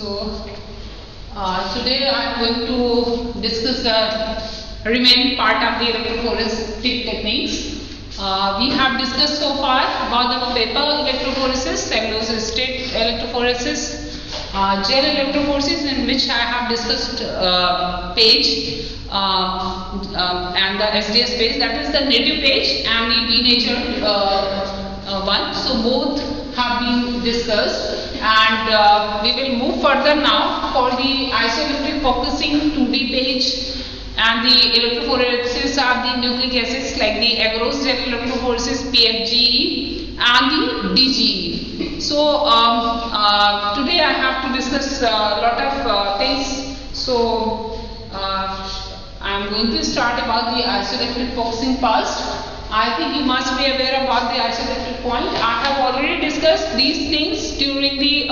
So today I am going to discuss the remaining part of the electrophoretic techniques. We have discussed so far about the paper electrophoresis, cellulose state electrophoresis, gel electrophoresis, in which I have discussed page and the SDS page, that is the native page, and the denatured one. So both have been discussed, and we will move further now for the isoelectric focusing 2D page and the electrophoresis of the nucleic acids like the agarose gel electrophoresis PFGE and the DGE. So today I have to discuss a lot of things. So I am going to start about the isoelectric focusing first. I think you must be aware about the isoelectric point. I have already discussed these things during the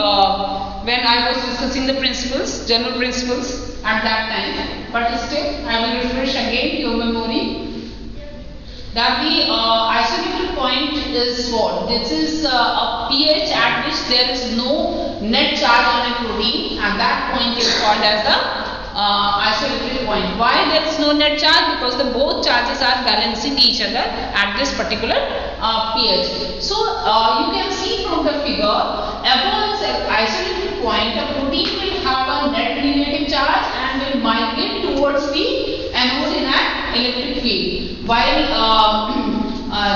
when I was discussing the principles, general principles at that time. But still, I will refresh again your memory that the isoelectric point is what? This is a pH at which there is no net charge on a protein, and that point is called as the isoelectric point. Why there is no net charge? Because the both charges are balancing each other at this particular pH. So you can see from the figure, above an isoelectric point, a protein will have a net negative charge and will migrate towards the anode in an electric field, while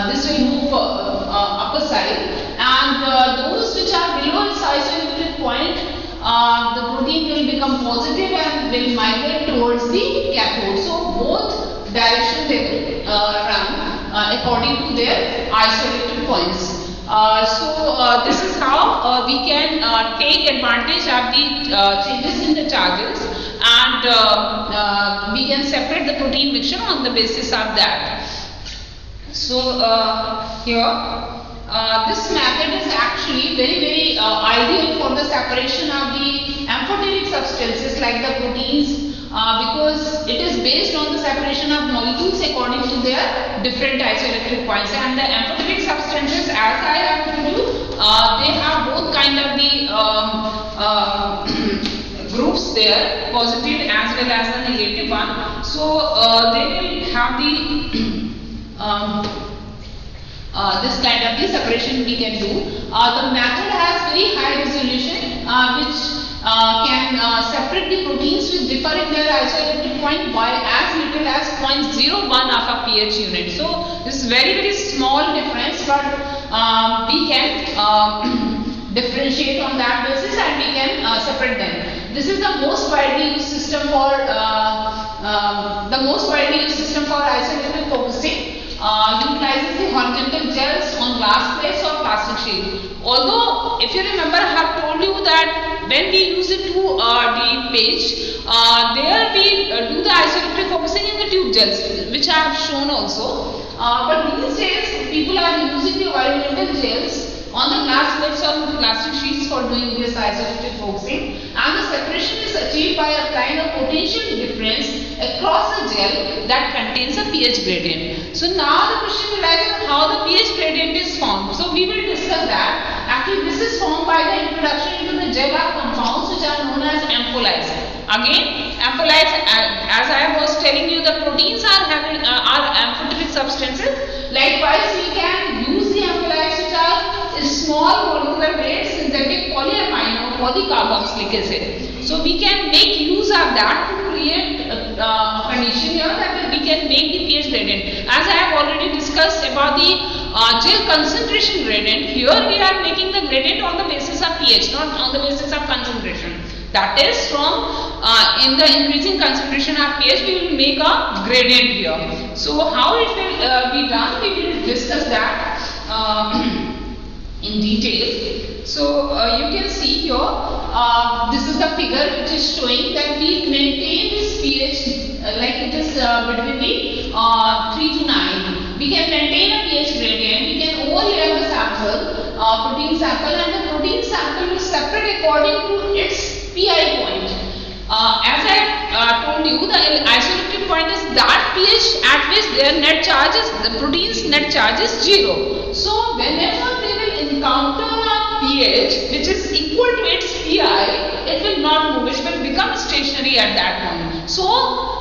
this will move upper side, and those which are below its isoelectric point, the protein will become positive and will migrate towards the cathode. So both directions they will run according to their isoelectric points. So this is how we can take advantage of the changes in the charges, and we can separate the protein mixture on the basis of that. So here this method is actually very ideal for the separation of the amphoteric substances like the proteins, because it is based on the separation of molecules according to their different isoelectric points. And the amphoteric substances, as I have told you, they have both kind of the groups there, positive as well as the negative one. So they will have the this kind of the separation we can do. The method has very high resolution, which can separate the proteins which differ in their isoelectric point by as little as 0.01 of a pH unit. So this is very small difference, but we can differentiate on that basis and we can separate them. This is the most widely used system for isoelectric focusing. Utilizes the horizontal gels on glass plates or plastic sheet. Although, if you remember, I have told you that when we use it to the page, there we do the isoelectric focusing in the tube gels, which I have shown also. But these days, people are using the horizontal gels on the glass plates or plastic sheets for doing this isoelectric focusing, and the separation is achieved by applying a potential difference across the gel that contains a pH gradient. So now the question arises how the pH gradient is formed. So we will discuss that. Actually, this is formed by the introduction into the gel of compounds which are known as ampholytes. Again, ampholytes, as I was telling you, the proteins are amphoteric substances. Likewise, we can use the ampholytes which are small molecular weight synthetic polyamino polycarboxylic acid. So we can make use of that to create a condition here that we can make the pH gradient. As I have already discussed about the gel concentration gradient, here we are making the gradient on the basis of pH, not on the basis of concentration. That is, from in the increasing concentration of pH, we will make a gradient here. So how it will be done, we will discuss that in detail. So you can see here, this is the figure which is showing that we maintain this pH like it is between the 3 to 9. We can maintain a pH gradient. We can overlay the sample, protein sample, and the protein sample will separate according to its PI point. As I told you, the isoelectric point is that pH at which their net charge is, the protein's net charge is 0. So whenever they will encounter a pH which is equal to its Pi, it will not move, it will become stationary at that moment. So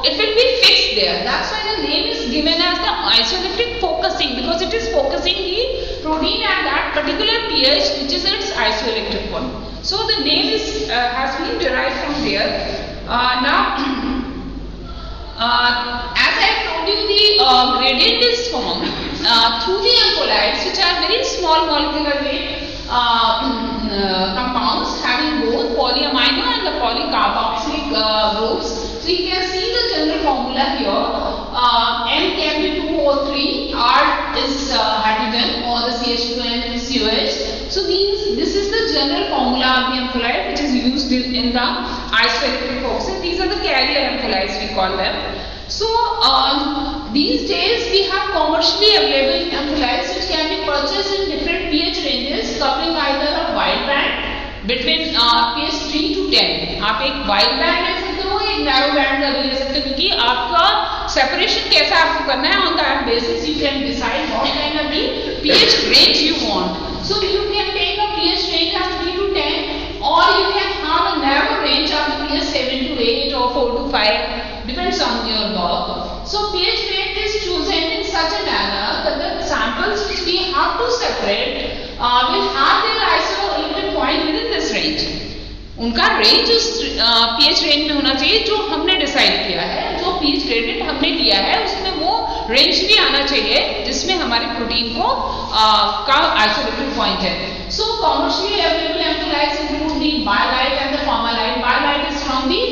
it will be fixed there. That's why the name is given as the isoelectric focusing, because it is focusing the protein at that particular pH which is its isoelectric one. So the name is has been derived from there. Now as I told you, the gradient is formed through the ampholytes, which are very small molecular weight compounds having both polyamino and the polycarboxylic groups. So you can see the general formula here. N can be 2O3, R is hydrogen, or the CH2N is COH. So this is the general formula of the ampholyte which is used in the isoelectric focusing. These are the carrier ampholytes, we call them. So these days we have commercially available ampholytes which can be purchased in different pH ranges, covering either a wide band between pH 3 to 10. आप एक wide band ले सकते हो, एक narrow band का भी ले सकते हो, क्योंकि आपका separation कैसा आपको करना है, on that basis you can decide what kind of the pH range you want. So you can take a pH range of 3 to 10, or you can have a narrow range of pH 7 to 8 or 4 to 5, depends on your work. So pH range is chosen in such a manner that the samples which we have to separate will have their isoelectric point within this range. उनका range उस pH range में होना चाहिए जो हमने decide किया है, जो pH ग्रेडियंट हमने लिया है उसमें वो रेंज भी आना चाहिए जिसमें हमारे प्रोटीन को का आइसोलेटिक पॉइंट है. So commercially available ampholytes include the Biolite and the Pharmalite. Biolite is from the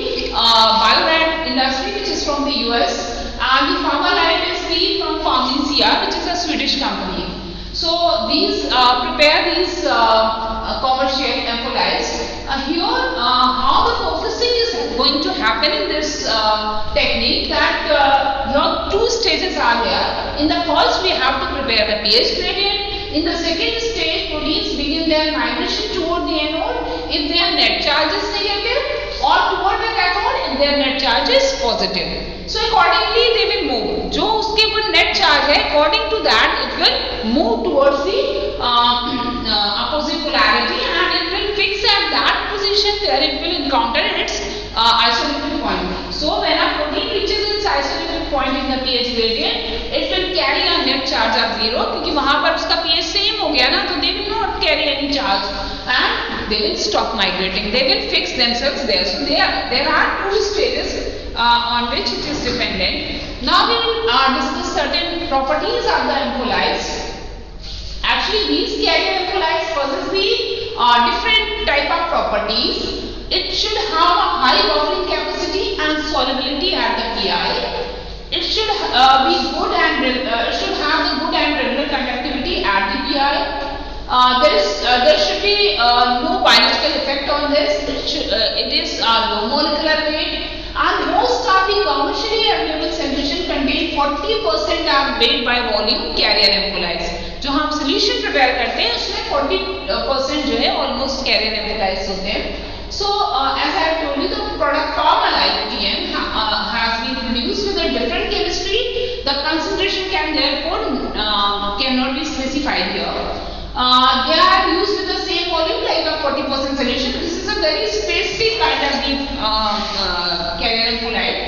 Biolite industry, which is from the US, and the Pharmalite is from Pharmacia, which is a Swedish company. So these prepare these commercial ampholytes. Here how the focusing is going to happen in this technique, that your two stages are there. In the first we have to prepare the pH gradient. In the second stage, proteins begin their migration toward the anode if their net charge is negative, or toward the cathode if their net charge is positive. So accordingly they will move. जो उसके ऊपर net charge है, according to that it will move towards the opposite polarity, and it will fix at that position where it will encounter its isoelectric point. So when a protein reaches its isoelectric point in the pH gradient, it will carry a net charge of 0, क्योंकि वहाँ पर उसका pH same हो गया ना, तो they will not carry any charge and they will stop migrating. They will fix themselves there. So there are two stages on which it is dependent. Now we will discuss certain properties of the ampholytes. Actually, these carrier ampholytes possess the different type of properties. It should have a high buffering capacity and solubility at the Pi. It should be good and should have the good and regular conductivity at the Pi. There should be no biological effect on this. It is low molecular weight, and most of the commercially available solution contain 40% of weight by volume carrier ampholytes. जो हम solution prepare करते हैं उसमें 40% जो है almost carrier ampholytes होते हैं. So as I have told you, the product Pharmalite TM has been produced with a different chemistry. The concentration can therefore cannot be specified here. They are used with the same volume like a 40% solution. This is a very specific kind of the carrier ampholyte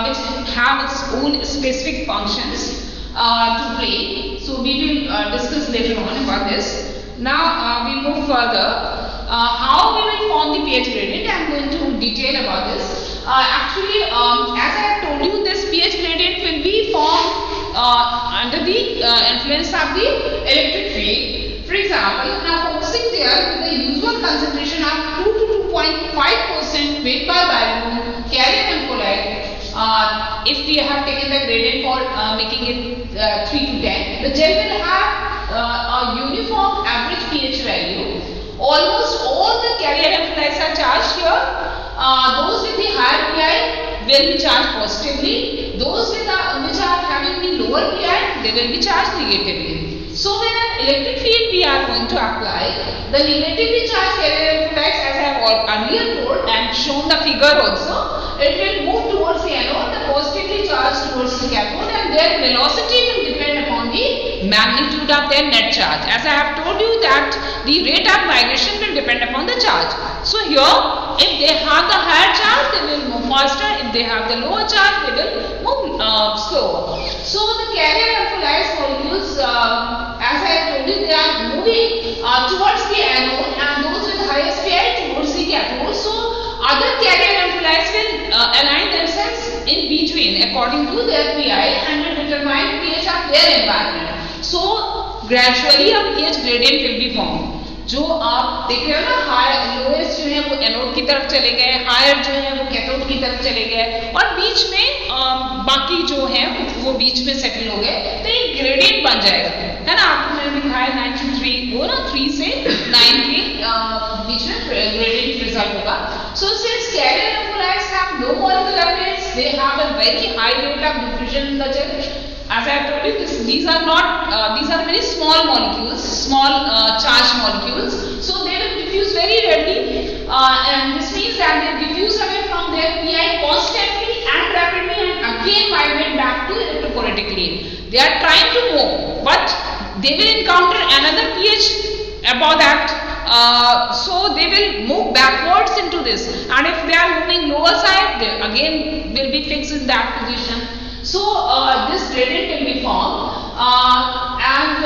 which have its own specific functions to play. So we will discuss later on about this. Now we move further. How we will form the pH gradient, I am going to detail about this. Actually, as I have told you, this pH gradient will be formed under the influence of the electric field. For example, now focusing there with the usual concentration of 2 to 2.5% weight by volume carrier ampholyte. If we have taken the gradient for making it 3 to 10, the gel will have a uniform average pH value. Almost all the carrier ampholytes are charged here. Those with the higher Pi will be charged positively. Those which are having the lower Pi, they will be charged negatively. So when an electric field we are going to apply, the negatively charged carrier ampholytes, as I have earlier told and shown the figure also, it will move towards the anode, the positively charged towards the cathode, and their velocity will depend upon the magnitude of their net charge. As I have told you that the rate of migration will depend upon the charge. So here, if they have the higher charge, they will move faster. If they have the lower charge, they will move slower. So the carrier electrolyte molecules, as I told you, they are moving towards the anode, and those with highest pI towards the cathode. So other carrier electrolytes will align themselves in between according to their pI and will determine pH of their environment. So gradually a pH gradient will be formed. जो आप देख रहे हो ना, higher lowest जो है वो anode की तरफ चले गए, हायर जो है वो कैथोड की तरफ चले गए, और बीच में बाकी जो है वो बीच में सेटल हो गए, तो एक ग्रेडियंट बन जाएगा, है ना। आपको मैंने दिखाया 9 to 3, वो ना 3 से 9 के बीच में ग्रेडियंट रिजल्ट होगा. So since carrier electrolytes have low molecular weights, they have a very high rate of diffusion in the gel. As I have told you, these are very small molecules, small charged molecules. So they will diffuse very readily, and this means that they diffuse away from their pI constantly and rapidly, and again migrate back to electrophoretic lane. They are trying to move, but they will encounter another pH above that. So they will move backwards into this, and if they are moving lower side, they again will be fixed in that position. So this gradient will be formed, and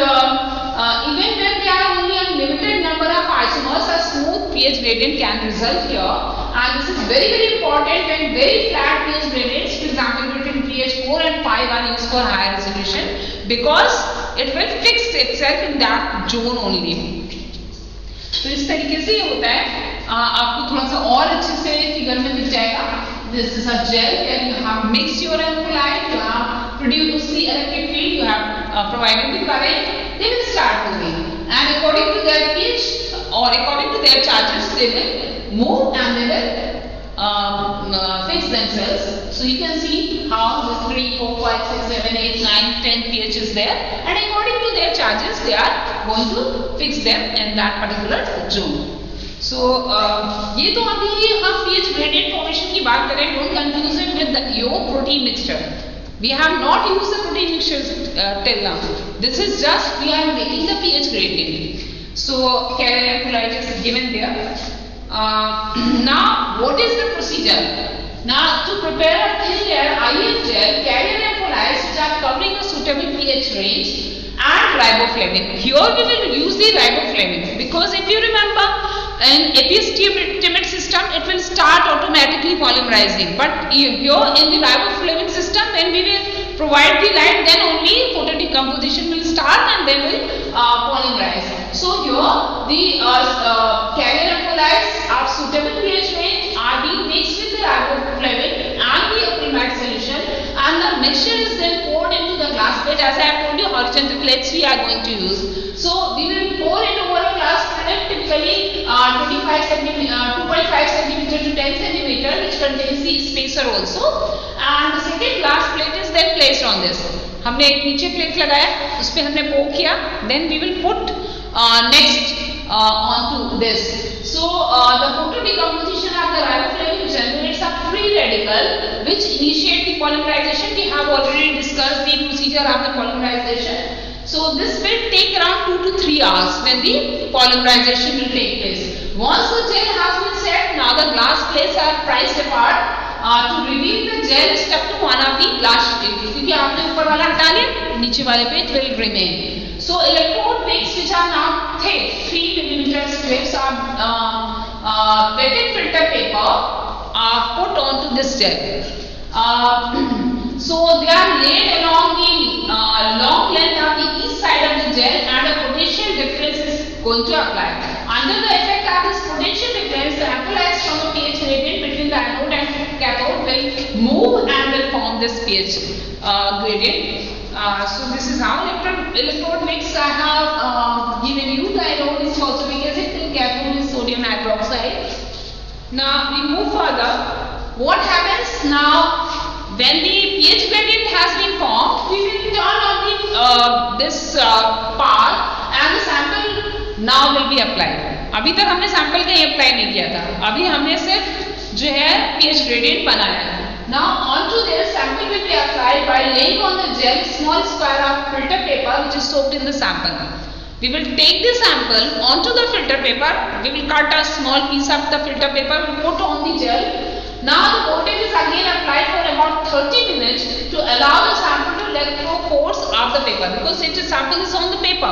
even when there are only a limited number of isomers, a smooth pH gradient can result here, and this is very important when very flat pH gradients, for example between pH 4 and 5, are used for higher resolution, because it will fix itself in that zone only. तो इस तरीके से ये होता है, आपको थोड़ा सा और अच्छे से फिगर में दिख जाएगा. This is a gel where you have mixed your electrolyte, you have produced the electric field, you have provided the current, they will start moving, and according to their pH or according to their charges, they will move and they will fix themselves. So you can see how this 3, 4, 5, 6, 7, 8, 9, 10 pH is there, and according to their charges, they are going to fix them in that particular zone. So ये तो अभी हम pH gradient formation की बात करें. Don't confuse it with your protein mixture. We have not used the protein mixtures till now. This is just we are making the pH gradient. So carrier electrolyte is given there. Now what is the procedure? Now to prepare a thin layer IF gel, carrier electrolytes which are covering a suitable pH range, and riboflavin. Here we will use the riboflavin, because if you remember, in APS-timid system, it will start automatically polymerizing. But here in the riboflavin system, when we will provide the light, then only photodecomposition will start and they will polymerize. So here the carrier electrolytes of suitable pH range are being mixed with the riboflavin and the acrylamide solution, and the mixture is then poured into the glass plate. As I have told you, horizontal plates we are going to use. So we will pour it over a glass plate, typically 2.5 cm to 10 cm, which contains the spacer also, and the second glass plate is then placed on this. हमने एक नीचे plate लगाया, उस पे हमने pour किया, then we will put next onto this. So the photodecomposition of the riboflavin generates a free radical which initiate the polymerization. We have already discussed the procedure of the polymerization. So this will take around 2 to 3 hours when the polymerization will take place. Once the gel has been set, now the glass plates are priced apart. To reveal the gel, step to one of the glass plates. क्योंकि आपने ऊपर वाला हटा लिया, नीचे वाले पे it will remain. So electrode wicks which are now thick, 3 mm strips of wetted filter paper are put onto this gel. So they are laid along the long length of the east side of the gel, and a potential difference is going to apply. Under the effect of this potential difference, the electrolytes from the pH gradient between the anode and cathode will move and will form this pH gradient. So this is how electrode mix I have given you. The anode is phosphoric acid and cathode is sodium hydroxide. Now we move further. What happens now? When the pH gradient has been formed, we will turn on this part, and the sample now will be applied. अभी तक हमने sample कहीं apply नहीं किया था, अभी हमने सिर्फ जो है pH gradient बनाया है. Now onto this, sample will be applied by laying on the gel small square of filter paper which is soaked in the sample. We will take the sample onto the filter paper. We will cut a small piece of the filter paper. We will put on the gel. Now the voltage is again applied for about 30 minutes to allow the sample to let go force of the paper, because the sample is on the paper.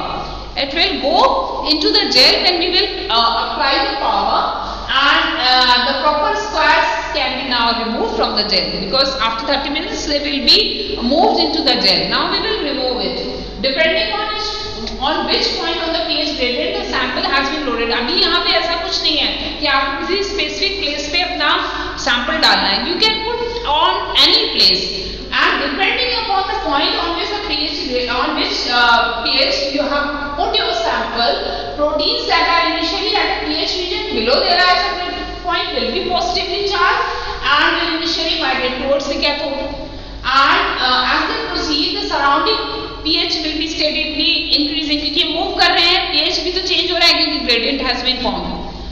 It will go into the gel when we will apply the power, and the proper squares can be now removed from the gel, because after 30 minutes they will be moved into the gel. Now we will remove it depending on which point on the pH gradient the sample has been loaded. अभी यहाँ पे ऐसा कुछ नहीं है कि आपको किसी specific place पे अपना sample डालना है. You can put on any place, and depending upon the point on which the pH you have put your sample, proteins that are initially at a pH region below their isolated point will be positively charged and will initially migrate towards the cathode. And as they proceed, the surrounding pH will be steadily increasing, क्योंकि move कर रहे हैं, pH भी तो change हो रहा है क्योंकि gradient has been formed.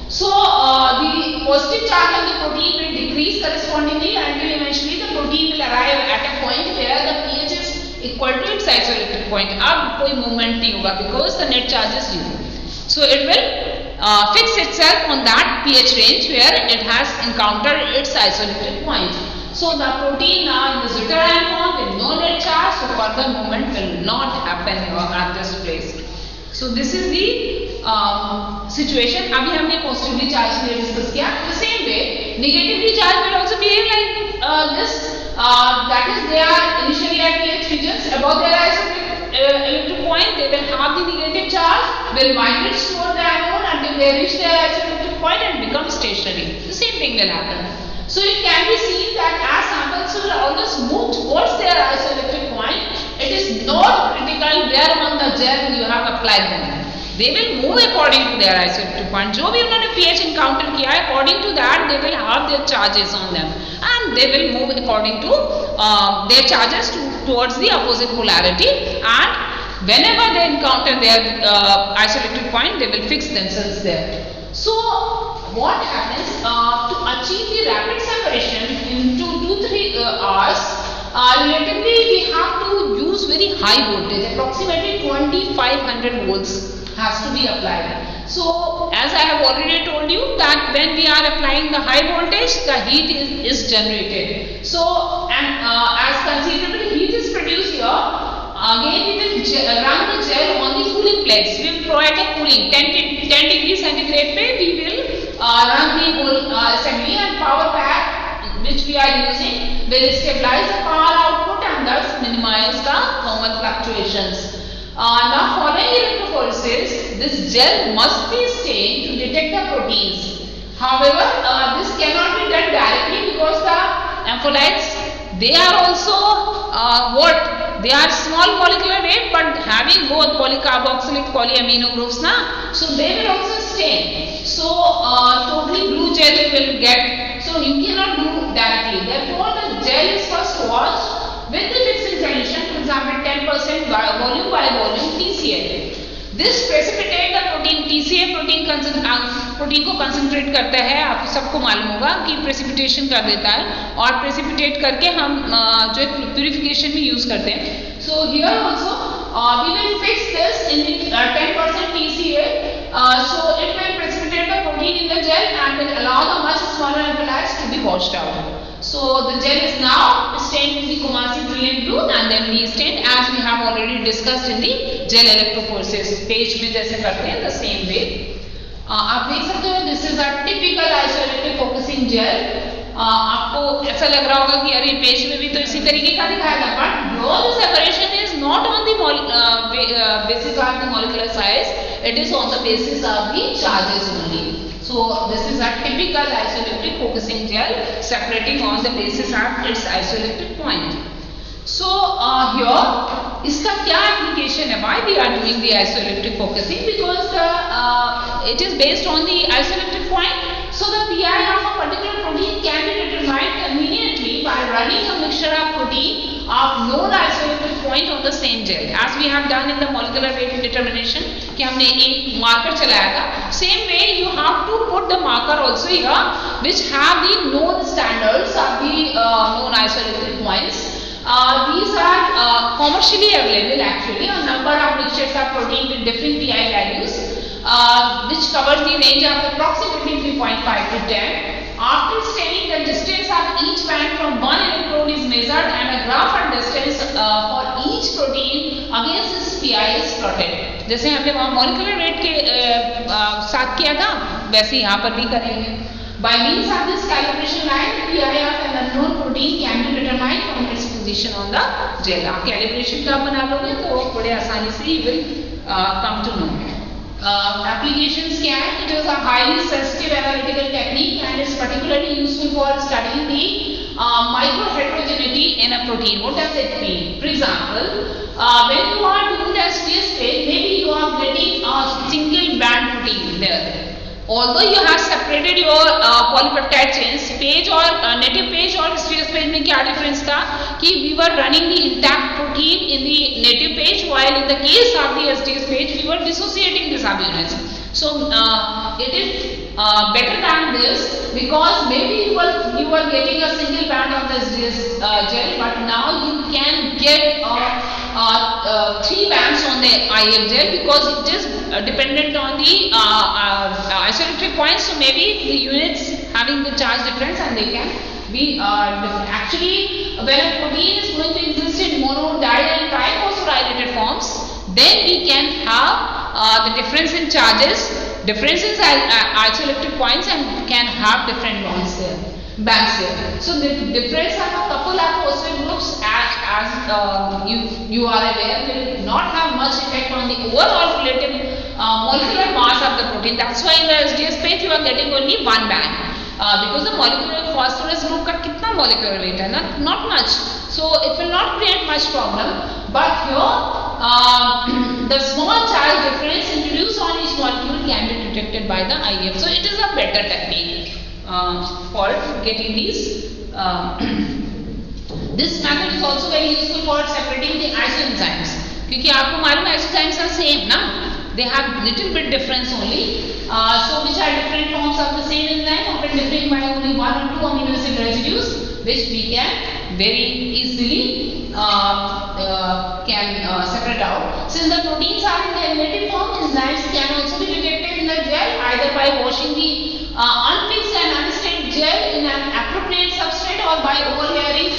So the positive charge on the protein will decrease correspondingly until eventually the protein will arrive at a point where the pH is equal to its isoelectric point. अब कोई movement नहीं होगा because the net charge is 0. So it will fix itself on that pH range where it has encountered its isoelectric point. So the protein now in the zwitterion form with no net charge, so further movement will not happen at this place. So this is the situation. अभी हमने positively charged के लिए discuss किया. The same way, negatively charged will also behave like this. That is, they are initially at pH regions above their isoelectric point. They will have the negative charge, will migrate toward the anode until they reach their isoelectric point and become stationary. The same thing will happen. So it can be seen that as samples will always move towards their isoelectric point, it is not critical where on the gel you have applied them. They will move according to their isoelectric point. जो भी उन्होंने pH encounter किया है, according to that they will have their charges on them, and they will move according to their charges towards the opposite polarity. And whenever they encounter their isoelectric point, they will fix themselves there. So what happens to achieve the rapid separation into 2-3 hours? Relatively, we have to use very high voltage. Approximately 2500 volts has to be applied. So as I have already told you that when we are applying the high voltage, the heat is generated. So as considerable heat is produced here, again we will run the gel on the cooling plates. We will provide a cooling 10 degrees centigrade पे we will run the whole assembly, and power pack which we are using will stabilize the power output and thus minimize the thermal fluctuations. Now following electrophoresis, this gel must be stained to detect the proteins. However, this cannot be done directly because the ampholytes, they are also they are small molecular weight but having both polycarboxylic polyamino groups na, so they will also stain. So totally blue gel you will get, so you cannot do directly. Therefore the gel is first washed with the fixing solution, for example 10% volume by volume TCA. This precipitate the protein. TCA protein को concentrate करता है, आप सबको मालूम होगा कि precipitation कर देता है, और प्रेसिपिटेट करके हम जो प्यूरिफिकेशन में यूज करते हैं. So here also we will fix this in 10% TCA, so it will precipitate the protein in the gel and will allow the much smaller ampholytes to be washed out. So the gel is now stained with the Kumasi brilliant blue and then re-stained as we have already discussed in the gel electrophoresis page में जैसे करते हैं the same way. आप देख सकते हो this is a typical isoelectric focusing gel. आपको ऐसा लग रहा होगा कि अरे पेज में भी तो इसी तरीके का दिखाया था, but no, the separation is not on the basis of the molecular size, it is on the basis of the charges only. So this is a typical isoelectric focusing gel separating on the basis of its isoelectric point. So here इसका क्या application है? Why we are doing the isoelectric focusing? Because it is based on the isoelectric point. So the pI of a particular protein can be determined conveniently by running a mixture of protein of known isoelectric point on the same gel, as we have done in the molecular weight determination कि हमने एक marker चलाया था. Same way you have to put the marker also here which have the known standards of the known isoelectric points. These are commercially available actually. A number of mixtures of protein with different PI values, which covers the range of approximately 3.5 to 10. After staining, the distance of each band from one electrode is measured and a graph and distance for each protein against its PI is plotted. जैसे हमने वहाँ molecular weight के साथ किया था, वैसे यहाँ पर भी करेंगे. By means of this calibration line, PI of an unknown protein can be determined from its position on the gel. आप calibration का बना लोगे तो बड़े आसानी से you will come to know. Applications क्या है? It is a highly sensitive analytical technique and is particularly useful for studying the microheterogeneity in a protein. What does it mean? For example, when you are doing the STS stage, maybe you are getting a single band protein there. Although you have separated your polypeptide chains, page or native page और STS page में क्या difference था कि we were running the intact protein in the native page, while in the case of the STS page we were dissociating the subunits. So it is better than this, because maybe you were getting a single band on the STS gel, but now you can get 3 bands on the IF gel, because it is dependent on the isoelectric points. So maybe the units having the charge difference and they can be different. Actually, when a protein is going to exist in mono, di and triphosphorylated forms, then we can have the difference in charges, difference in isoelectric points, and can have different bonds there, bands there. So the difference of a couple of phosphate groups, as you are aware, will not have much effect on the overall relative molecular mass of the protein. That's why in the SDS page you are getting only one band, because the molecular phosphorus group का कितना molecular weight है ना, not much. So it will not create much problem. But here the small charge difference introduced on each molecule can be detected by the IF. So it is a better technique for getting these. This method is also very useful for separating the isoenzymes. क्योंकि आपको मालूम है isoenzymes are same ना, they have little bit difference only. So which are different forms of the same enzyme, often differing by only 1 or 2 amino acid residues, which we can very easily separate out. Since the proteins are in their native form, enzymes can also be detected in the gel either by washing the unfixed and unstained gel in an appropriate substrate or by overlaying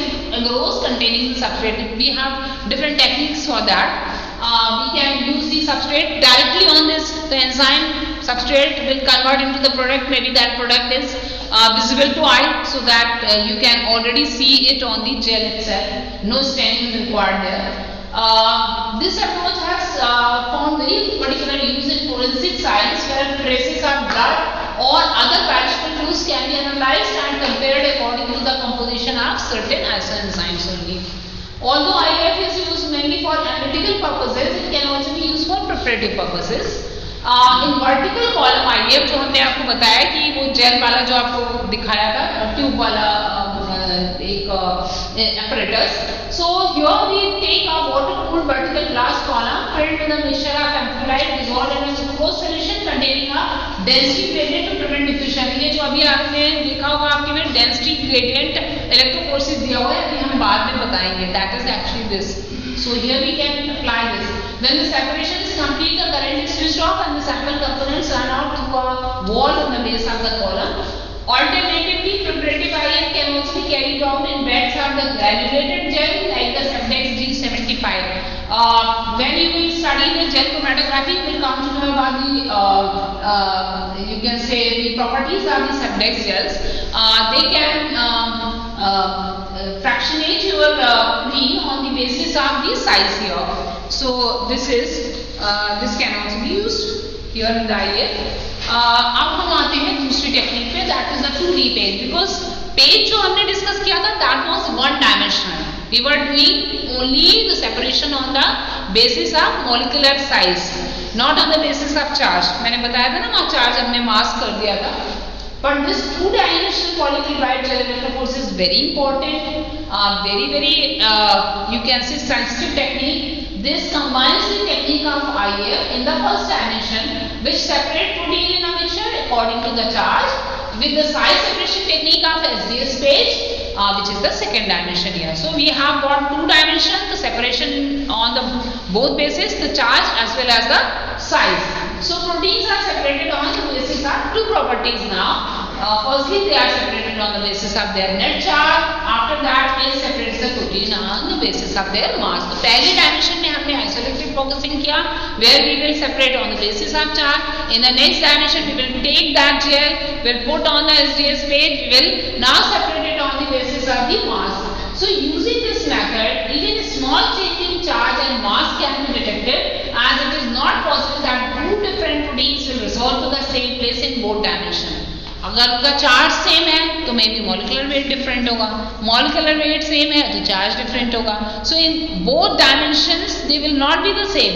rows containing the substrate. We have different techniques for that. We can use the substrate directly on this. The enzyme substrate will convert into the product. Maybe that product is visible to eye, so that you can already see it on the gel itself. No staining is required there. This approach has found very particular use in forensic science, where traces of blood or other biological clues can be analyzed and compared according to the composition of certain isoenzymes only. Although IF is used mainly for analytical purposes, it can also be used for preparative purposes. In vertical column IF, जो हमने आपको बताया कि वो jail वाला जो आपको दिखाया था, ट्यूब वाला एक apparatus. So here we take a water-cooled vertical glass column filled with a mixture of amphibolite dissolved in a glucose solution containing a density gradient to prevent diffusion. ये जो अभी आपने देखा होगा आपके में density gradient electrophoresis दिया हुआ है, अभी हम बाद में बताएंगे. That is actually this. So here we can apply this. When the separation is complete, the current is switched off and the sample components run out through a wall in the base of the column. Alternatively, preparative IF can also be carried out in beds of the granulated gel like the Subdex G75. When you will study the gel chromatography, you will come to know about the you can say the properties of the Subdex gels. They can fractionate your protein on the basis of the size here. So this can also be used here in the IF. अब हम आते हैं दूसरी technique पे, that is the 2D page. Because page जो हमने discuss किया था that was one dimensional. We were doing only the separation on the basis of molecular size, not on the basis of charge. मैंने बताया था ना वहाँ चार्ज हमने मास्क कर दिया था. But this 2-dimensional polychloride gel electrophorese is very important, very you can say sensitive technique. This combines the technique of IF in the first dimension, which separate protein in a mixture according to the charge, with the size separation technique of SDS page, which is the second dimension here. So we have got two dimensions, the separation on the both bases, the charge as well as the size. So proteins are separated on the basis of two properties now. Firstly, they are separated on the basis of their net charge. After that, we separate the protein on the basis of their mass. तो पहले dimension में हमने isolated focusing किया, where we will separate on the basis of charge. In the next dimension, we will take that gel, will put on the SDS page, we will now separate it on the basis of the mass. So using this method, even a small change in charge and mass can be detected, as it is not possible that two different proteins will resolve to the same place in both dimensions. अगर उनका charge same है तो may be molecular weight different होगा, molecular weight same है तो charge different होगा. So in both dimensions they will not be the same.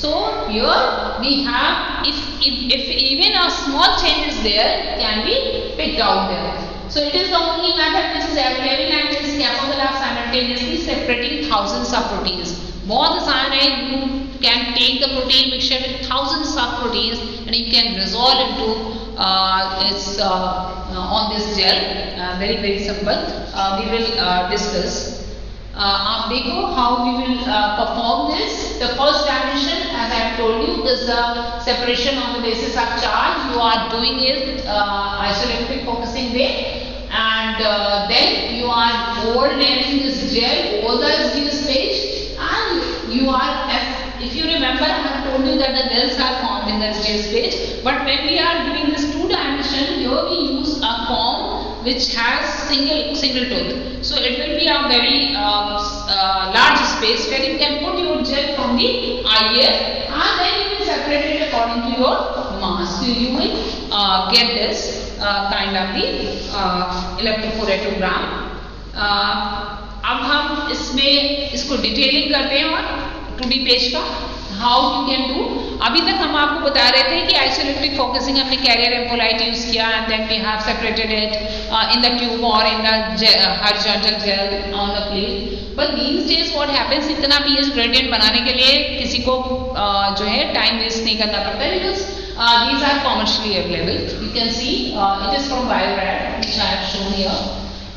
So here we have if even a small change is there, it can be picked out there. So it is the only method which is available and is capable of simultaneously separating thousands of proteins. बहुत आसान है. You can take the protein mixture with thousands of proteins and you can resolve into it's on this gel. Very simple. We will discuss. आप देखो how we will perform this. The first dimension, as I have told you, is the separation on the basis of charge. You are doing it isolated focusing way, and then you are overlaying this gel over the SDS page, and you are, if you remember, I have told you that the gels are formed in the SDS page. But when we are doing this two dimension, here we use a comb which has single tooth. So it will be a very large space where you can put your gel from the IF, and then you will separate it according to your mass. So you will get this kind of the electrophoretrogram. अब हम इसको detailing करते हैं और 2D page का how you can do. अभी तक हम आपको बता रहे थे कि आइसोलेक्ट्रिक फोकसिंग हमने कैरियर एम्पोलाइट यूज किया and then we have separated it in the tube और in the horizontal gel on the plate. But these days what happens, इतना पीएच ग्रेडियंट बनाने के लिए किसी को जो है टाइम वेस्ट नहीं करना पड़ता है, because these are commercially available. You can see it is from BioRad, which I have shown here.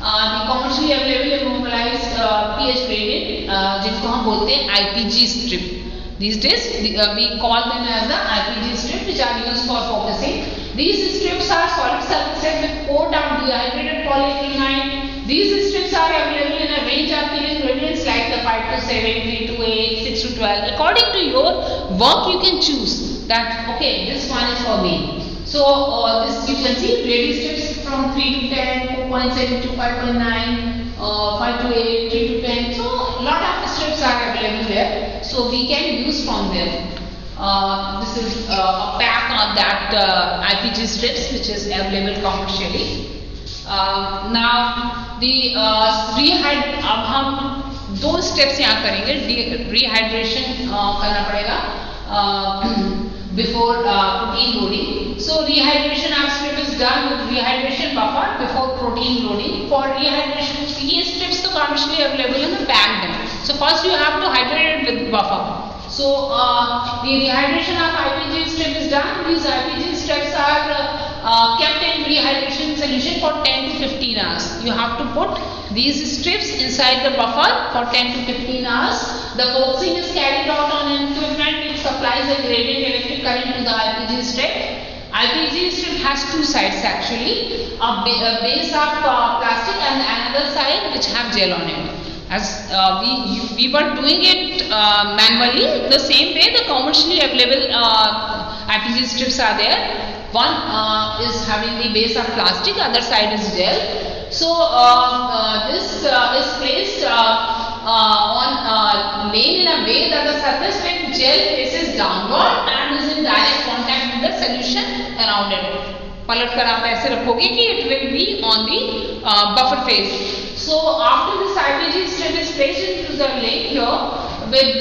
The commercially available immobilized pH gradient, जिनको हम बोलते हैं IPG strip. These days we call them as the IPG strip, which are used for focusing. These strips are solid surfaces with coat of dehydrated polyacrylamide. These strips are available in a range of pH gradients like the 5 to 7, 3 to 8, 6 to 12. According to your work, you can choose that. Okay, this one is for me. So this you can see radius strips from 3 to 10, 4.7 to 5.9, 5 to 8, 3 to 10. So lot of strips are available there. So we can use from them. This is a pack on that IPG strips which is available commercially. Now the अब हम दो steps यहाँ करेंगे. Rehydration करना पड़ेगा before protein loading. So rehydration of strip is done with rehydration buffer before protein loading. For rehydration, these strips are commercially available in the bag. So first you have to hydrate it with buffer. So the rehydration of IPG strip is done. These IPG strips are kept in rehydration solution for 10 to 15 hours. You have to put these strips inside the buffer for 10 to 15 hours. The focusing is carried out on an equipment which supplies a gradient electric current to the IPG strip. IPG strip has two sides actually, a base of plastic and another side which have gel on it. As we were doing it manually, the same way the commercially available IPG strips are there. One is having the base of plastic, other side is gel. So this is placed on laying in a way that the surface when gel faces downward and is in direct contact with the solution around it. पलट कर आप ऐसे रखोगे कि it will be on the buffer phase. So after this IPG strip is placed into the lake here with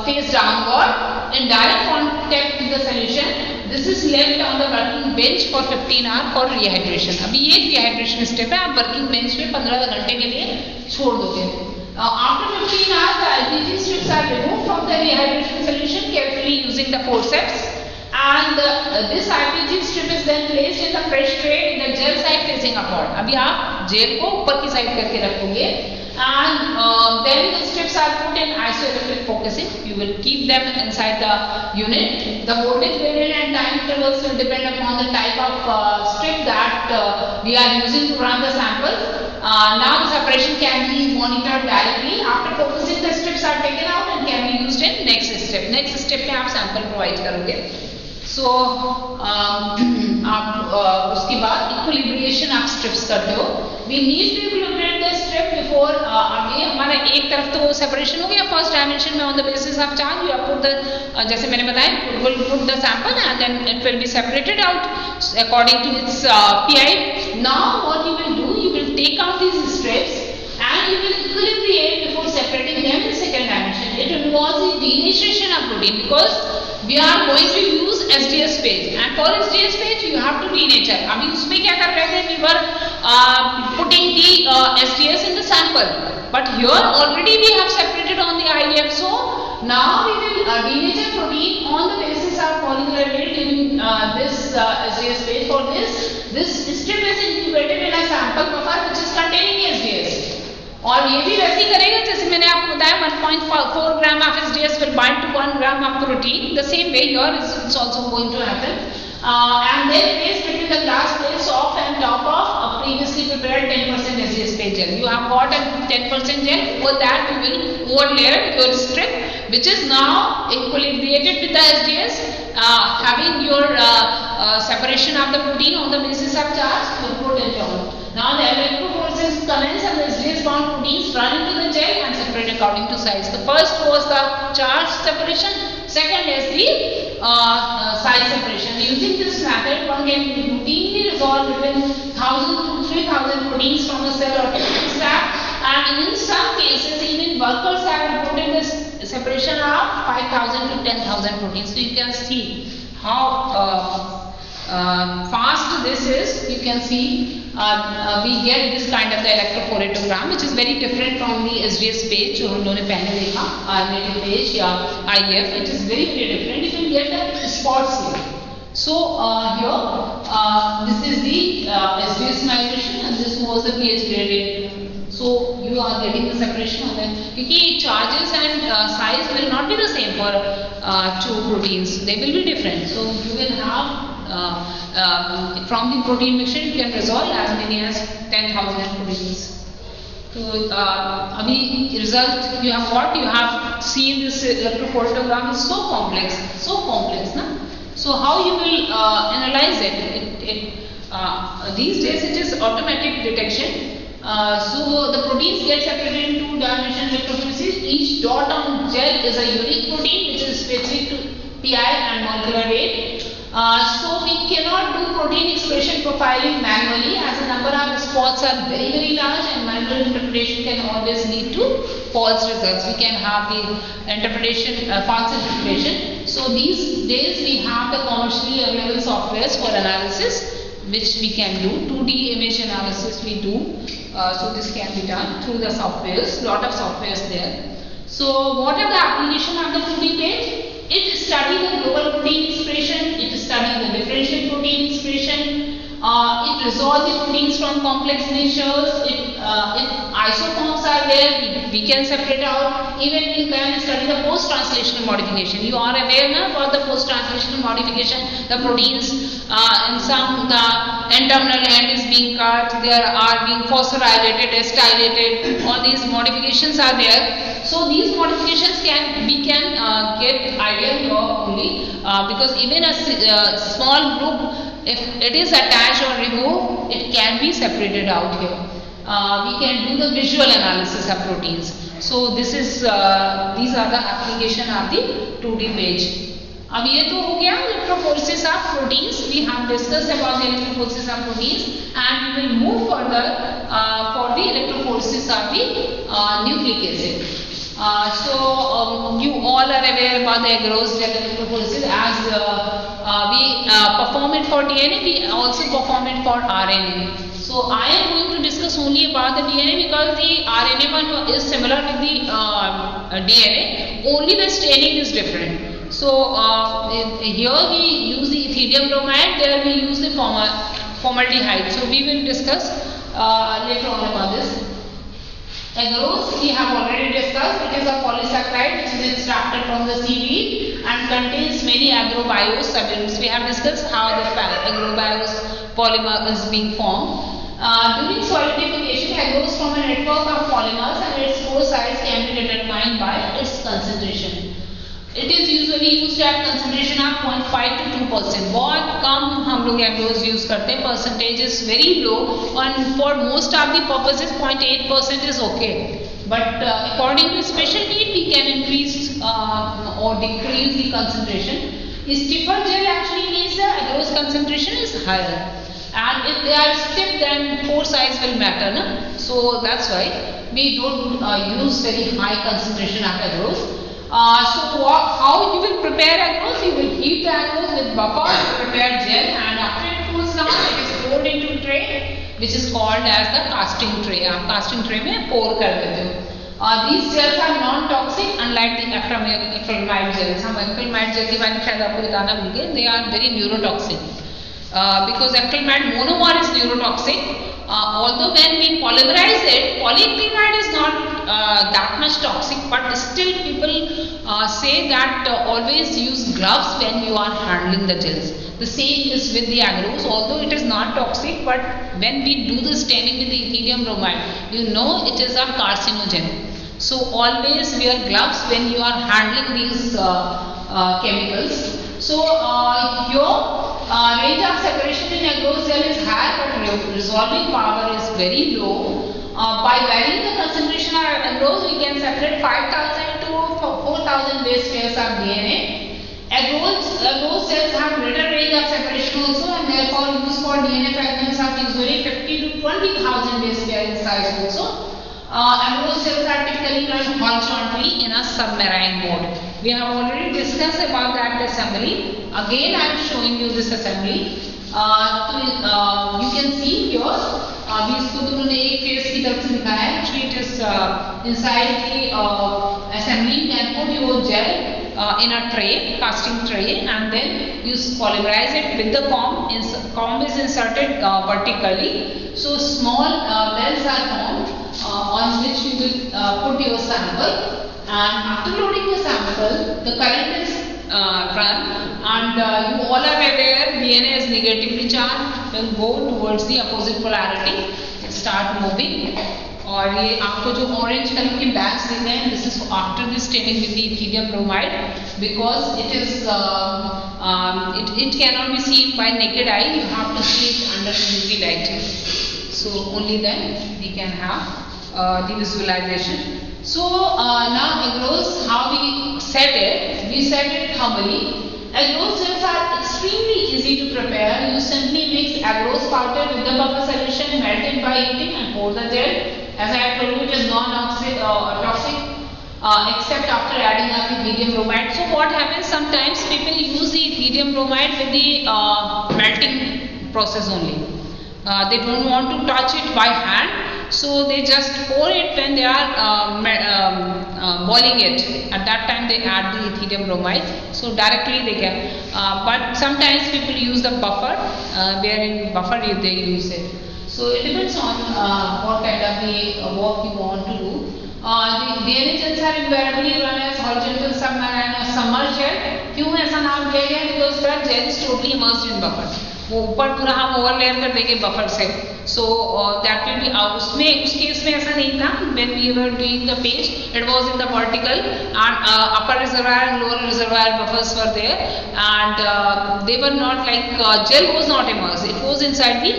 face downward in direct contact with the solution, this is left on the working bench for 15 hours for rehydration. अभी ये rehydration step है, आप working bench पे 15 घंटे के लिए छोड़ दोगे. After 15 hours, the IPG strips are removed from the rehydration solution carefully using the forceps, and this IPG strip is then placed in the fresh tray in the gel side facing upward. अभी आप jail को ऊपर की side करके रखोगे and then the strips are put in isoelectric focusing. You will keep them inside the unit. The voltage gradient and time intervals will depend upon the type of strip that we are using to run the sample. Now the separation can be monitored directly. After focusing, the strips are taken out and can be used in next step. Next step में आप sample provide करोगे. So आप उसके बाद equilibration आप strips करते हो. We need to equilibrate the strip before अभी हमारा एक तरफ तो separation हो गया first dimension में on the basis of charge. You have put the जैसे मैंने बताया will put the sample and then it will be separated out according to its PI. Now what you will do? You will take out these strips and you will equilibrate before separating them in second dimension. It involves the denaturation of protein because we are going to use SDS page and for SDS page you have to denature. अभी उसमें क्या कर रहे थे? We were putting the SDS in the sample, but here already we have separated on the IDF. So now we will denature protein on the basis of molecular weight using this SDS page. For this strip is incubated in a sample buffer which is containing SDS. और ये भी वैसे ही करेगा जैसे मैंने आपको बताया 1.4 gram of SDS will bind to 1 gram of protein. The same way here it's also going to happen. And then place between the glass plates off and top of a previously prepared 10% SDS page gel. You have got a 10% gel. Over that you will overlayer your strip which is now equilibrated with the SDS, having your separation of the protein on the basis of charge. You put it on. Now the electrophorese commence and the SDS bound proteins run into the gel and separate according to size. The first was the charge separation, second is the size separation. Using this method, one can routinely resolve between 1000 to 3000 proteins from a cell or tissue sac, and in some cases even workers have reported this separation of 5000 to 10,000 proteins. So you can see how fast this is. You can see we get this kind of the electrophotogram which is very different from the SDS page जो हम लोगों ने पहले देखा native page या IF. It is very different. You can get the spots here. So here this is the SDS migration and this was the pH gradient. So you are getting the separation of them क्योंकि charges and size will not be the same for two proteins. They will be different. So you will have from the protein mixture you can resolve as many as 10,000 proteins. So अभी result you have got, you have seen this electrophotogram is so complex ना. So how you will analyze it? These days it is automatic detection. So the proteins get separated in two-dimensional electrophoresis. Each dot on gel is a unique protein which is specific to PI and molecular weight. So we cannot do protein expression profiling manually as the number of spots are very large and manual interpretation can always lead to false results. We can have the interpretation, false interpretation. So these days we have the commercially available softwares for analysis which we can do. 2D image analysis we do. So this can be done through the softwares, lot of softwares there. So what are the application of the 2D page? It studies the global protein expression, it studies the differential protein expression, it resolves the proteins from complex natures, isoforms are there, we can separate out, even we can study the post-translational modification. You are aware now about the post-translational modification, the proteins in some the N-terminal end is being cut, there are being phosphorylated, acylated, all these modifications are there. So these modifications we can get idea here only because even a small group, if it is attached or removed, it can be separated out here. We can do the visual analysis of proteins. So this is these are the application of the 2D page. अब ये तो हो गया electrophoresis of proteins. We have discussed about the electrophoresis of proteins and we will move further for the electrophoresis of the nucleic acid. So you all are aware about the agarose gel electrophoresis as we perform it for DNA, we also perform it for RNA. So I am going to discuss only about the DNA because the RNA one is similar with the DNA, only the staining is different. So here we use the ethidium bromide, there we use the formaldehyde. So we will discuss later on about this. Agarose we have already discussed. It is a polysaccharide which is extracted from the seaweed and contains many agrobiose subunits. We have discussed how the agrobiose polymer is being formed. During solidification, agarose from a network of polymers and its pore size can be determined by its concentration. It is usually used at concentration of 0.5 to 2%. बहुत कम हम लोग agarose use करते हैं. Percentage is very low and for most of the purposes 0.8% is okay. But according to special need we can increase or decrease the concentration. Stiffer gel actually means the agarose concentration is higher. And if they are stiff, then pore size will matter, no? So that's why we don't use very high concentration of agarose. How you will prepare agarose? You will heat the agarose with buffer to prepare gel, and after it cools down, it is poured into tray, which is called as the casting tray. आप casting tray में pour कर देते हो. These gels are non-toxic, unlike the acrylamide gels. हम acrylamide gel के बारे में शायद आपको बताना भूल गए. They are very neurotoxic. Because acrylamide monomer is neurotoxic. Although when we polymerize it, polyacrylamide is not that much toxic, but still people say that always use gloves when you are handling the gels. The same is with the agarose, although it is not toxic, but when we do the staining with the ethidium bromide, you know it is a carcinogen. So always wear gloves when you are handling these chemicals. So your range of separation in agarose gel is high, but resolving power is very low. By varying the concentration of agarose, we can separate 5,000 to 4,000 base pairs of DNA. Agarose cells have greater range of separation also, and therefore used for DNA fragments of usually 50 to 20,000 base pair in size also. Agarose cells are typically run horizontally in a submarine mode. We have already discussed about that assembly. Again, I am showing you this assembly. You can see here. अभी इसको तो उन्होंने एक face की तरफ से दिखाया है. Actually, it is inside the assembly. You can put your gel in a tray, casting tray, and then you polymerize it with the comb. Comb is inserted vertically, so small wells are formed on which you will put your sample. And after loading the sample, the current is run, and you all are aware DNA is negatively charged. Will go towards the opposite polarity, start moving. और ये आपको जो orange colour के bags दिख रहे हैं, this is after the staining with the ethidium bromide, because it is it cannot be seen by naked eye. You have to see it under UV light. So only then we can have the visualization. So now agarose, how we set it? We set it humbly. Agarose gels are extremely easy to prepare. You simply mix agarose powder with the buffer solution, melt it by heating, and pour the gel. As I have told you, it is non-toxic except after adding up ethidium bromide. So what happens? Sometimes people use the ethidium bromide with the melting process only. They don't want to touch it by hand, so they just pour it when they are boiling it. At that time they add the ethidium bromide, so directly they can. But sometimes people use the buffer, wherein buffer they use it. So it depends on what kind of work you want to do. The DNA gels are invariably run as horizontal submarine or submerged gel. क्यों ऐसा नाम दिया गया? Because the gel is totally immersed in buffer. वो ऊपर पूरा हम over layer कर देंगे बफर से. So that will be उसमें उस केस में ऐसा नहीं था. When we were doing the page, it was in the vertical, and upper reservoir and lower reservoir buffers were there, and they were not like gel was not immersed. It was inside the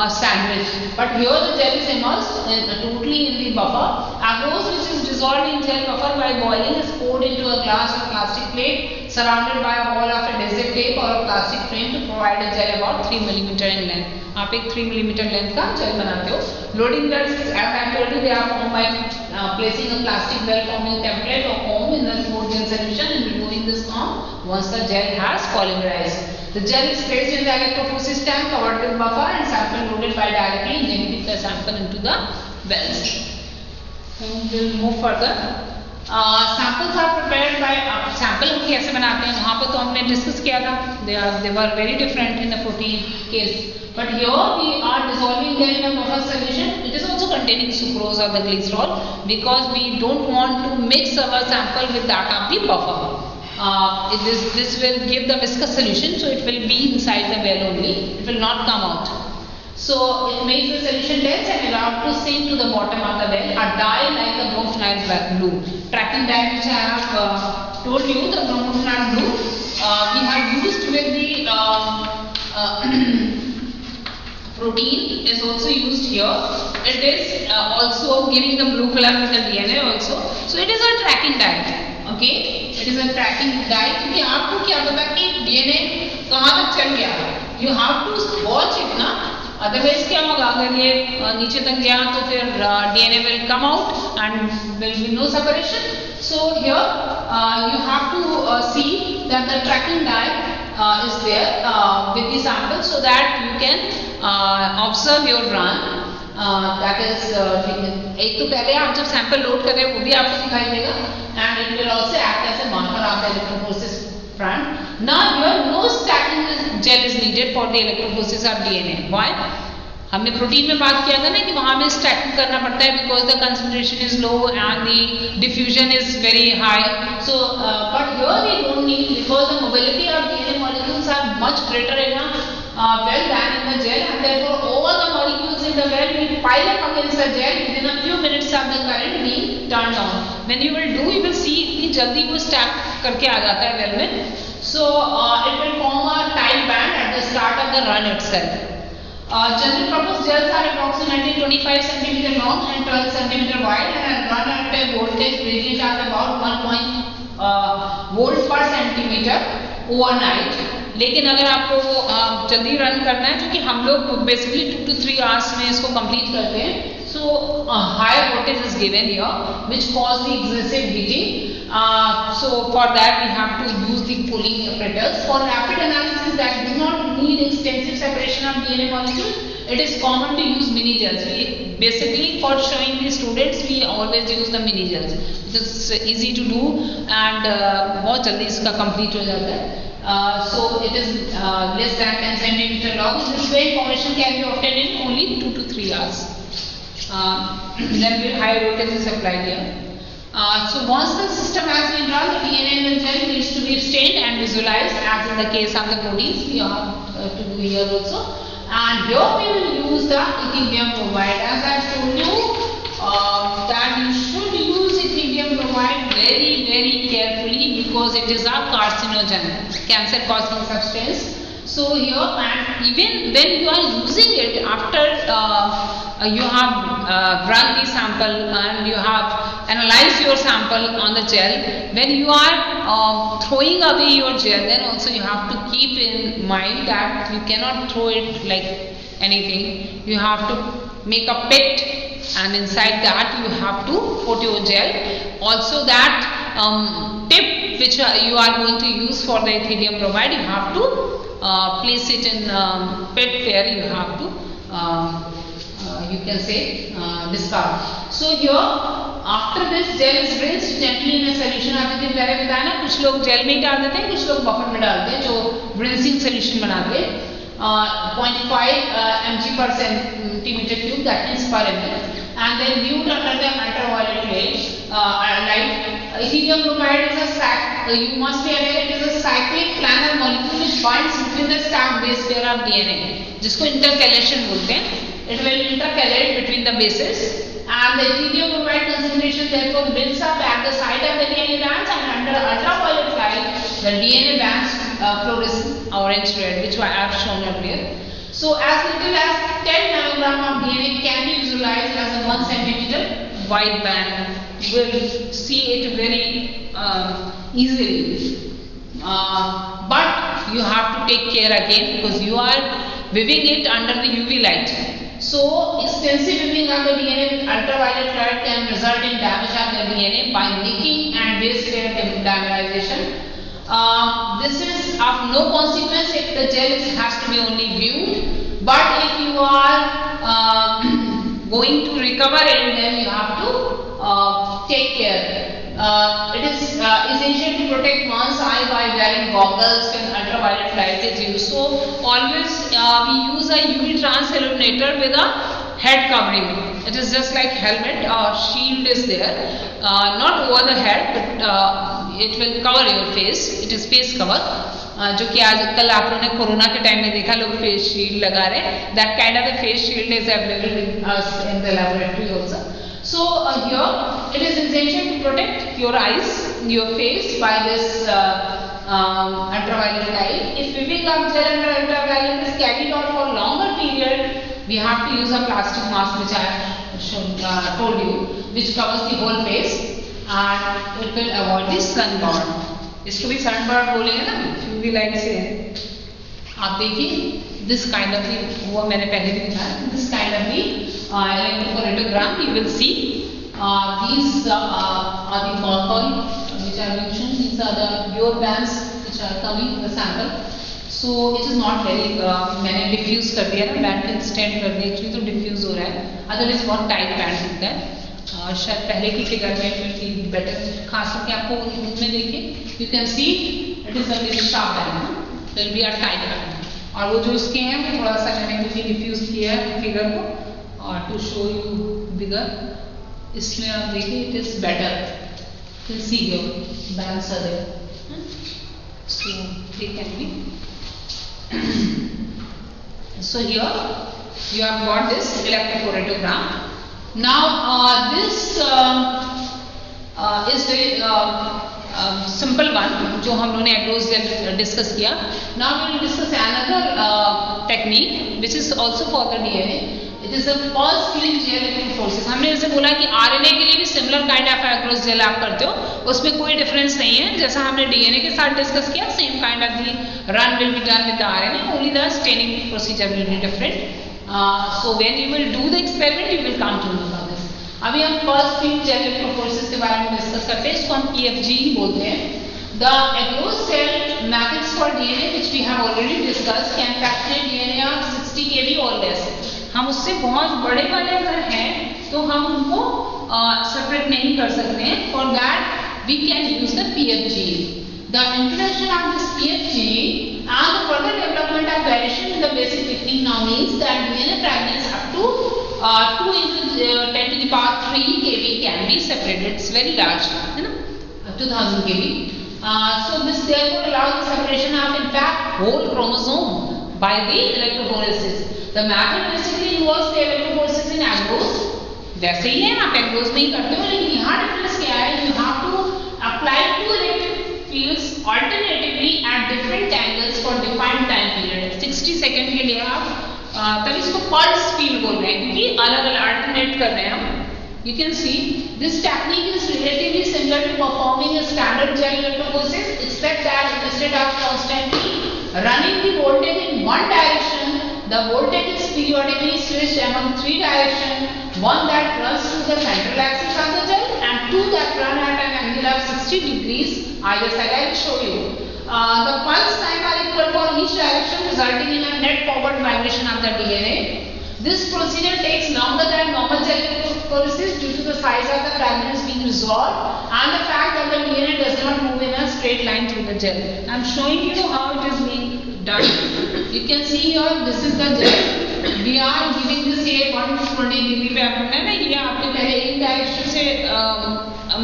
sandwich. But here the gel is immersed totally in the buffer. Agarose, which is dissolved in gel buffer by boiling, is poured into a glass or plastic plate surrounded by a wall of adhesive tape or a plastic frame to provide a gel about 3 mm in length. आप एक 3 mm length का jail बनाते हो. Loading wells, as I told you, they are formed by placing a plastic well forming template or comb in the smooth gel solution and removing this comb once the gel has polymerized. The gel is placed in the electrophoresis tank covered with buffer and sample loaded by directly injecting the sample into the wells. We will move further. Samples are prepared by sample लोग कैसे बनाते हैं, वहाँ पर तो हमने discuss किया था, they were very different in the protein case. But here we are dissolving them in a buffer solution. It is also containing sucrose or the glycerol because we don't want to mix our sample with that of the buffer. This will give the viscous solution, so it will be inside the well only. It will not come out. So it makes the solution dense and allowed to sink to the bottom of the well. A dye like the bromophenol blue, tracking dye which I have told you, the bromophenol blue, we have used with the protein is also used here. It is also giving the blue color with the DNA also. So it is a tracking dye. Okay, it is a tracking dye क्योंकि आपको क्या पता कि DNA कहाँ तक चल गया. You have to watch it ना. Otherwise क्या होगा, अगर ये नीचे तक गया तो फिर DNA will come out and there will be no separation. So here you have to see that the tracking dye is there with the sample so that you can observe your run. That is एक तो पहले आप जब sample load कर रहे हैं वो भी आपको दिखाई देगा and it will also act as a marker of the electrophoresis front. Now here no stacking gel is needed for the electrophoresis of DNA. Why? हमने प्रोटीन में बात किया था ना कि वहाँ में स्टैकिंग करना पड़ता है because the concentration is low and the diffusion is very high. So but here we don't need because the mobility of DNA molecules are much greater in a well than in the gel and therefore all the molecules in the well will pile up against the gel within a few minutes of the current being turned on. When you will do, you will see इतनी जल्दी वो stack करके आ जाता है well में. So it will form a tight band at the start of the run itself. General purpose gels are approximately 25 cm long and 12 cm wide and run at a voltage range of about 1 volt per centimeter overnight. लेकिन अगर आपको जल्दी run करना है, क्योंकि हम लोग basically 2 to 3 hours में इसको कंप्लीट करते हैं, so higher voltage is given here which cause the excessive heating. So for that we have to use the cooling apparatus. For rapid analysis that do not need extensive separation of DNA molecules, it is common to use mini gels. Basically for showing the students we always use the mini gels. It's easy to do and बहुत जल्दी इसका complete हो जाता है. So it is less than 10 cm long. This way information can be obtained in only 2 to 3 hours. Then with high voltage is applied here. So once the system has been run, the DNA in the gel needs to be stained and visualized as in the case of the proteins we have to do here also. And here we will use the ethidium bromide. As I told you that you should use ethidium bromide very carefully because it is a carcinogen, cancer causing substance. So here and even when you are using it after you have run the sample and you have analyzed your sample on the gel, when you are throwing away your gel, then also you have to keep in mind that you cannot throw it like anything. You have to make a pit and inside that you have to put your gel. Also that tip which you are going to use for the ethidium bromide, you have to place it in pit where you have to you can say discard. So here after this gel is rinsed gently in a solution, आपने पहले बताया ना, कुछ लोग jail में डाल देते हैं, कुछ लोग बफर में डालते हैं जो rinsing solution बनाते हैं. 0.5 mg per centimeter cube, that means per ml, and then viewed under the ultraviolet light. Ethidium bromide is a you must be aware it is a cyclic planar molecule which binds between the stack base pair of DNA, जिसको intercalation बोलते हैं. It will intercalate between the bases and the ethidium bromide concentration therefore builds up at the site of the DNA bands and under ultraviolet light the DNA bands fluoresce orange red, which I have shown earlier. So as little as 10 nanogram of DNA can be visualized as a 1 centimeter wide band. You will see it very easily. But you have to take care again because you are viewing it under the UV light. So extensive viewing of the DNA with ultraviolet light can result in damage of the DNA by nicking and base pair dimerization. This is of no consequence if the gel has to be only viewed, but if you are going to recover it, then you have to take care. It is essential to protect one's eye while wearing goggles when ultraviolet light is used. So always we use a UV trans illuminator with a head covering. It is just like helmet or shield is there, not over the head, but it will cover your face. It is face cover. जो कि आजकल आप लोगों ने corona के time में देखा लोग फेस शील्ड लगा रहे हैं. That kind of a face shield is available in the laboratory also. So here it is essential to protect your eyes, your face by this ultraviolet light. If weaving up gel under ultraviolet is carried out for longer period, we have to use a plastic mask which I have told you, which covers the whole face and it will avoid the sunburn. इसको भी sunburn बोलेंगे ना, UV light से. आप देखिए this kind of वो मैंने पहले भी दिखाया. This kind of electrophotogram you will see these are the marker which I mentioned. These are the pure bands which are coming in the sample. So it is not very मैंने diffuse कर दिया ना, band extend कर दिया actually, तो diffuse हो रहा है. Otherwise बहुत tight band दिखता है. शायद पहले की फिगर में will be better. खास करके आपको इमेज में देखिए, you can see it is a very sharp band. There will be a tight band. और वो जो उसके हैं वो थोड़ा सा मैंने कुछ diffuse किया है फिगर को, और to show you bigger. इसमें आप देखिए it is better. You can see your bands are there. So they can be. So here you have got this electrophotogram. Now this is very simple one जो हम लोगों ने agarose jail discuss किया. Now we will discuss another technique which is also for the DNA. It is a pulse field gel electrophoresis. हमने जैसे बोला कि RNA के लिए भी similar kind of agarose gel आप करते हो, उसमें कोई डिफरेंस नहीं है. जैसा हमने DNA के साथ डिस्कस किया, same kind of the run will be done with the RNA, only the staining procedure will be different. So when you will do the experiment, you will come to know about this. अभी हम pulse field gel electrophoresis के बारे में discuss करते हैं. इसको हम PFG ही बोलते हैं. The agarose cell methods for DNA which we have already discussed can capture DNA of 60 kb or less. हम उससे बहुत बड़े वाले अगर हैं तो हम उनको सेपरेट नहीं कर सकते हैं. For that we can use the PFG. The introduction of this PFG and the further development of variation in the basic technique now means that DNA fragments up to 2 into 10 to the power 3 kb can be separated. It's very large, है ना, 2000 kb. So this therefore allows the separation of in fact whole chromosome by the electrophoresis. The method basically involves the electrophoresis in agarose. वैसे ही है, आप agarose नहीं करते हो, लेकिन यहाँ डिफरेंस क्या है? You have to apply two electric fields alternatively at different angles for defined time period. 60 second के लिए आप तब इसको पल्स फील्ड बोल रहे हैं क्योंकि अलग अलग अल्टरनेट कर रहे हैं हम. You can see this technique is relatively similar to performing a standard gel electrophoresis, except that instead of constantly running the voltage in one direction, the voltage is periodically switched among 3 directions. One that runs through the central axis of the gel and 2 that run at an angle of 60 degrees either side. I will show you. The pulse time are equal for each direction, resulting in a net forward migration of the DNA. This procedure takes longer than normal gel electrophoresis due to the size of the fragments being resolved and the fact that the DNA does not move in a straight line through the gel. I am showing you how it is being done. You can see here, this is the gel. We are giving this here 120 degree पे आपने ना ये आपने पहले एक direction से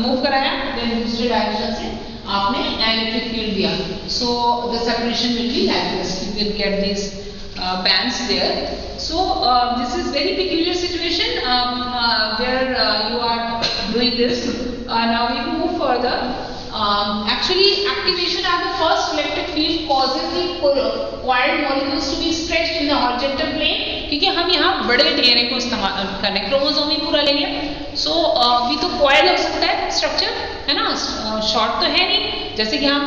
move कराया, then दूसरे डायरेक्शन से आपने इलेक्ट्रिक फील्ड दिया. So the separation will be like this. You will get these bands there. So this is very peculiar situation where you are doing this. Now we move further. Actually, activation of the first electric field causes the coiled molecules to be stretched in the horizontal plane. क्योंकि हम यहाँ बड़े DNA को इस्तेमाल करने chromosome ही पूरा लेंगे. सो भी तो कॉइल हो सकता है स्ट्रक्चर, है ना, शॉर्ट तो है नहीं. जैसे कि हम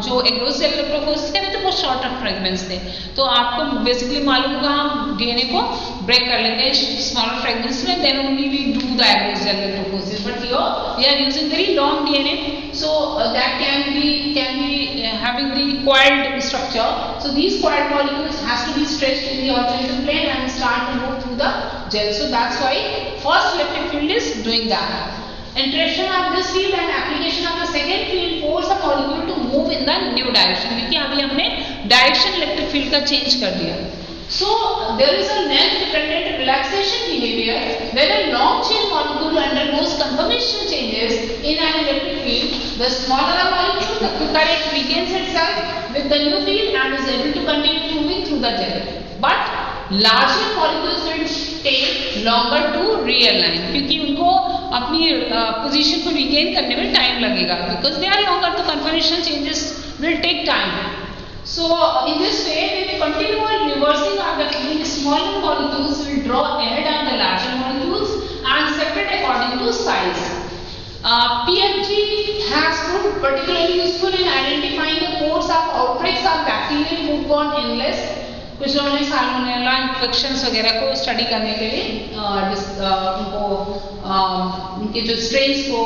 जो एग्रोस जेल इलेक्ट्रोफोरेसिस कहते थे वो शॉर्ट फ्रेगमेंट्स थे, तो आपको बेसिकली मालूम होगा हम डीएनए को ब्रेक कर लेते हैं स्मॉलर फ्रेगमेंट्स में, then only we do the agarose gel electrophoresis. But here we are using very long DNA, so that can be having the coiled structure. So these coiled molecules has to be stretched in the horizontal plane and start to move through the gel. So that's why first electric field is doing that. Interaction of this field and application of the second field force the molecule to move in the direction, क्योंकि अभी हमने direction electric field का change कर दिया. So there is a length dependent relaxation behavior when a long chain molecule undergoes conformational changes in an electric field. The smaller a molecule, the quicker it regains itself with the new field and is able to continue moving through the gel. But larger molecules will take longer to realign, क्योंकि उनको अपनी position को regain करने में time लगेगा, because they are longer, the conformational changes will take time. So in this way, with continual reversing of the field, smaller molecules will draw ahead of the larger molecules and separate according to size. PFG has proved particularly useful in identifying the course of outbreaks of bacterial foodborne illness. कुछ लोगों ने salmonella infections वगैरह को study करने के लिए उनको उनके जो स्ट्रेन्स को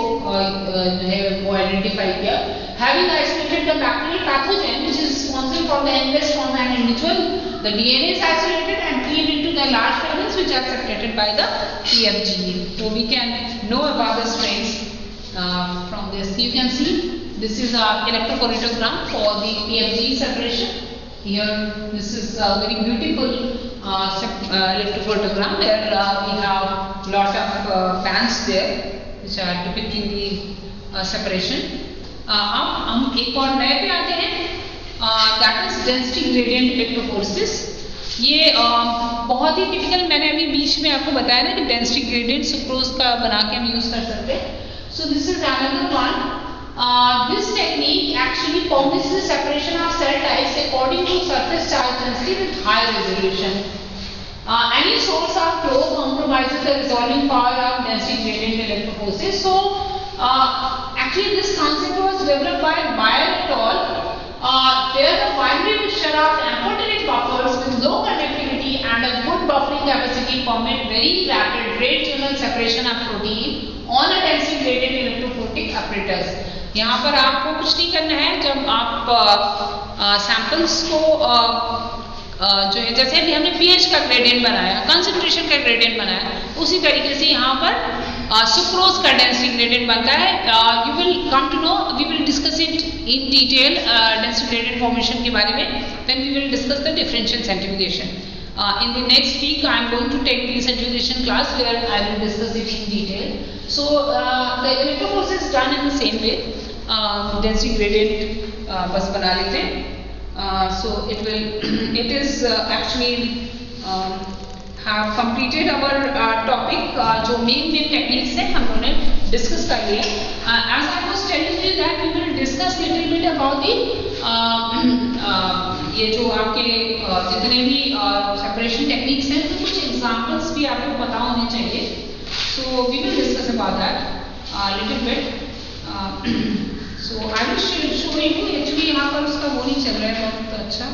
जो है वो आइडेंटिफाई किया. Having isolated the bacterial pathogen which is responsible for the illness from an individual, the DNA is isolated and cleaved into the large fragments which are separated by the PFG. So we can know about the strains from this. You can see this is an electrophotogram for the PFG separation. Here this is a very beautiful electrophotogram where we have lot of bands there which are depicting the separation. अब हम एक और नए पे आते हैं, that is density gradient electrophoresis. ये बहुत ही टिपिकल, मैंने अभी बीच में आपको बताया ना कि डेंसिटी ग्रेडियंट सुक्रोज का बना के हम यूज कर सकते हैं. So this is another one. This technique actually permits the separation of cell types according to surface charge density with high resolution. Any source of flow compromises the resolving power of density gradient electrophoresis. So actually this concept was developed by Bayer et al. Where the binary mixture of amphoteric buffers with low conductivity and a good buffering capacity permit very rapid rate tunal separation of protein on a density gradient electrophoretic apparatus. यहाँ पर आपको कुछ नहीं करना है. जब आप samples को जो है, जैसे अभी हमने पीएच का ग्रेडियंट बनाया, कंसंट्रेशन का ग्रेडियंट बनाया, उसी तरीके से यहाँ पर सुक्रोज का डेंसिटी ग्रेडियंट बनता है. You will come to know, we will discuss it in detail density gradient formation के बारे में. Then we will discuss the differential centrifugation. In the next week I am going to take the centrifugation class where I will discuss it in detail. So the electrophoresis is done in the same way. Density gradient बस बना लेते हैं. So it is actually have completed our topic. जो main techniques हैं हम लोगों ने discuss कर लिए. As I was telling you that we will discuss little bit about the ये जो आपके जितने भी सेपरेशन टेक्निक्स हैं, तो कुछ एग्जांपल्स भी आपको पता होने चाहिए. So we will discuss about that little bit. So I will show you. Actually यहाँ पर उसका वो नहीं चल रहा है बहुत अच्छा,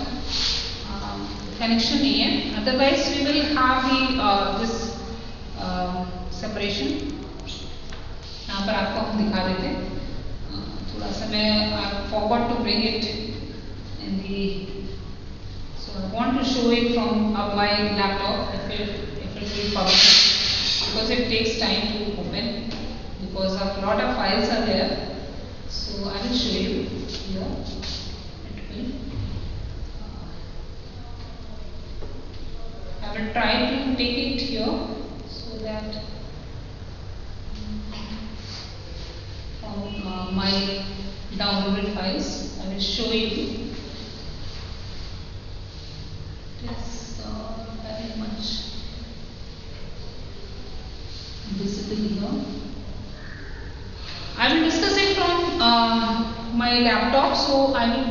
कनेक्शन नहीं है. Otherwise we will have the this separation. यहाँ पर आपको हम दिखा देते हैं. थोड़ा सा मैं I forgot to bring it in the, so I want to show it from my laptop if it will be possible, because it takes time to open because a lot of files are there. So I will show you here. It will, I will try to take it here so that from my downloaded files I will show you. Very much visible here. I will discuss it from my laptop, so I will